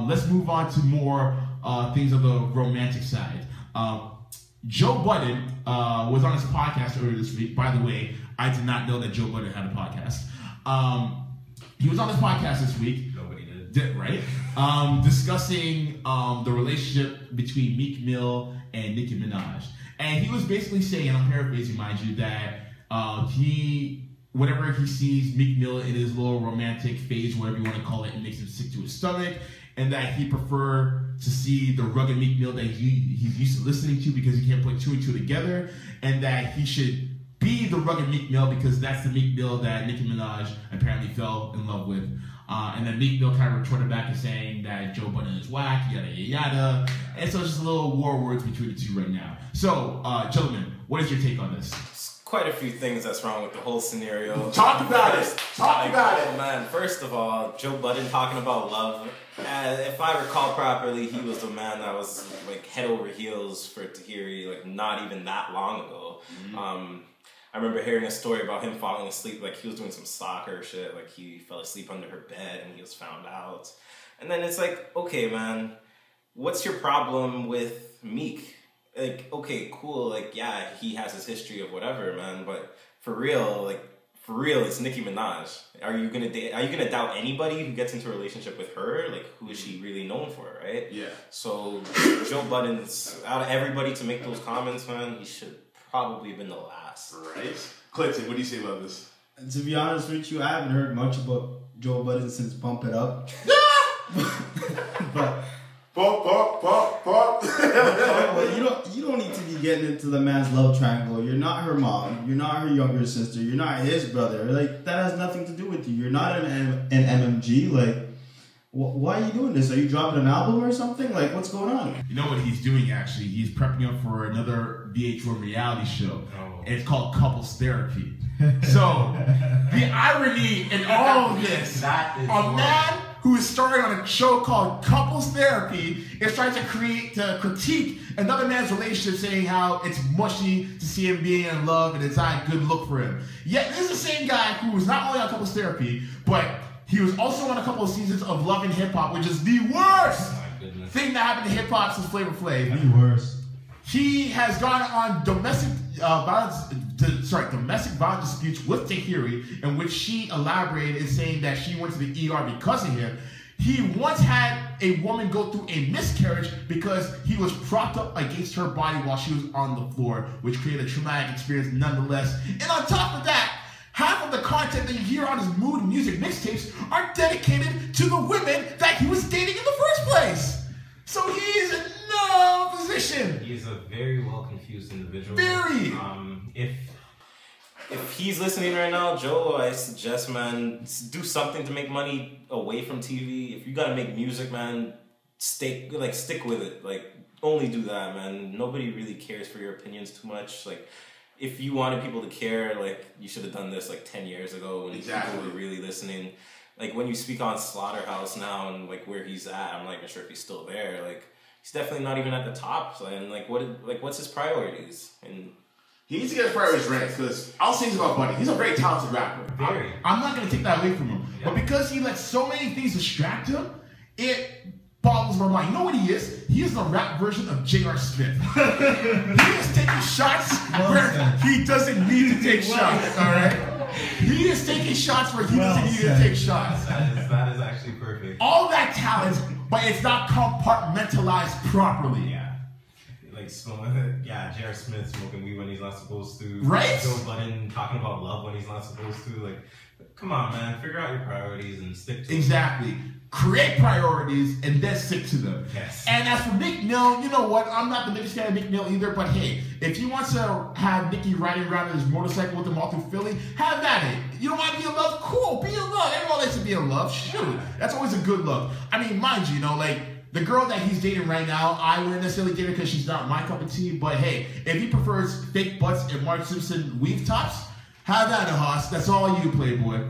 let's move on to more things of the romantic side. Joe Budden was on his podcast earlier this week. By the way, I did not know that Joe Budden had a podcast. He was on his podcast this week. Nobody did. Right? Discussing the relationship between Meek Mill and Nicki Minaj. And he was basically saying, and I'm paraphrasing, mind you, that whenever he sees Meek Mill in his little romantic phase, whatever you want to call it, it makes him sick to his stomach, and that he prefer to see the rugged Meek Mill that he's used to listening to because he can't put two and two together, and that he should be the rugged Meek Mill because that's the Meek Mill that Nicki Minaj apparently fell in love with. And then Meek Mill kind of retorted back and saying that Joe Budden is whack, yada, yada, yada. And so it's just a little war words between the two right now. So, gentlemen, what is your take on this? Quite a few things that's wrong with the whole scenario. Talk about it. Talk about it. Man, first of all, Joe Budden talking about love. If I recall properly, he was the man that was like head over heels for Tahiri, like not even that long ago. Mm-hmm. I remember hearing a story about him falling asleep, like he was doing some soccer shit, like he fell asleep under her bed and he was found out. And then it's like, okay, man, what's your problem with Meek? Like, okay, cool, like, yeah, he has his history of whatever, man, but for real, it's Nicki Minaj. Are you gonna doubt anybody who gets into a relationship with her? Like, who is she really known for, right? Yeah. So, Joe Budden's, out of everybody to make those comments, man, he should probably have been the last. Right. Clinton, what do you say about this? And to be honest with you, I haven't heard much about Joe Budden since Pump It Up. But... Pop. You don't need to be getting into the man's love triangle. You're not her mom. You're not her younger sister. You're not his brother. Like, that has nothing to do with you. You're not an MMG. Like, why are you doing this? Are you dropping an album or something? Like, what's going on? You know what he's doing, actually? He's prepping up for another VH1 reality show. Oh. And it's called Couples Therapy. So, the irony in all of this, a man who is starring on a show called Couples Therapy is trying to critique another man's relationship, saying how it's mushy to see him being in love and it's not a good look for him. Yet, this is the same guy who was not only on Couples Therapy, but he was also on a couple of seasons of Love and Hip Hop, which is the worst thing that happened to hip hop since Flavor Flav. The worst. He has gone on domestic violence disputes with Tahiri, in which she elaborated in saying that she went to the ER because of him. He once had a woman go through a miscarriage because he was propped up against her body while she was on the floor, which created a traumatic experience nonetheless. And on top of that, half of the content that you hear on his mood music mixtapes are dedicated to the women that he was dating in the first place. So he is in no position. He is a very well confused individual. Very. If he's listening right now, Joe, I suggest, man, do something to make money away from TV. If you gotta make music, man, stick with it. Like, only do that, man. Nobody really cares for your opinions too much. Like, if you wanted people to care, like, you should have done this like 10 years ago when people were really listening. Like, when you speak on Slaughterhouse now and like where he's at, I'm not even sure if he's still there. Like, he's definitely not even at the top. And like, what's his priorities? And he needs to get his priorities right, because I'll say this about Buddy. He's a very talented rapper. I'm not going to take that away from him. Yeah. But because he lets so many things distract him, it boggles my mind. You know what he is? He is the rap version of J.R. Smith. He is taking shots where he doesn't need to take shots, all right? He is taking shots where he doesn't need to take shots. That is actually perfect. All that talent, but it's not compartmentalized properly. Yeah. Like, J.R. Smith smoking weed when he's not supposed to. Right? Joe Budden talking about love when he's not supposed to. Like, come on, man. Figure out your priorities and stick to them. Exactly. Create priorities and then stick to them. Yes. And as for Meek Mill, you know what? I'm not the biggest fan of Meek Mill either, but hey, if he wants to have Nicki riding around in his motorcycle with him all through Philly, have at it. You don't want to be in love? Cool, be in love. Everyone likes to be in love. Shoot. That's always a good look. I mean, mind you, like, the girl that he's dating right now, I wouldn't necessarily date her because she's not my cup of tea, but hey, if he prefers fake butts and Mark Simpson weave tops, have at it, Hoss. That's all you, Playboy.